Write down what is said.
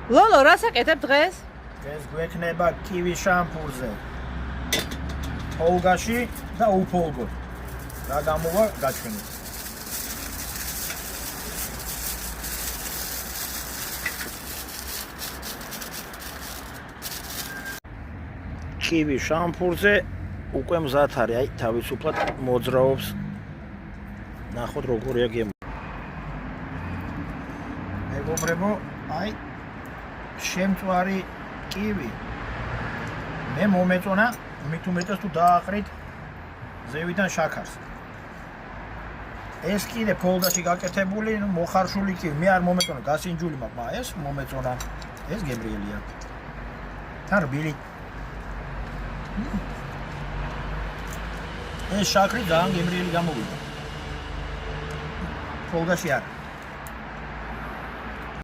ლოლო, რას აკეთებ დღეს? ეს გვექნება კივის შამპურზე. ფოლგაში და უფოლგოდ. რა გამოვა გაჩვენეთ. კივის შამპურზე უკვე მზად არის, აი თავისუფლად მოძრაობს. ნახოთ როგორია გემო. მეგობრებო, აი შემწვარი კივი. მე მომეწონა, მით უმეტეს თუ დააყრით ზევიდან შაქარს. ეს კიდე ფოლდაში გაკეთებული, მოხარშული კივი. მე არ მომეწონა, გასინჯული მაქვს, მაგრამ ეს მომეწონა. ეს გემრიელია. თან რბილი. ეს შაქრი ძალიან გემრიელი გამოვიდა. ფოლდაში არა.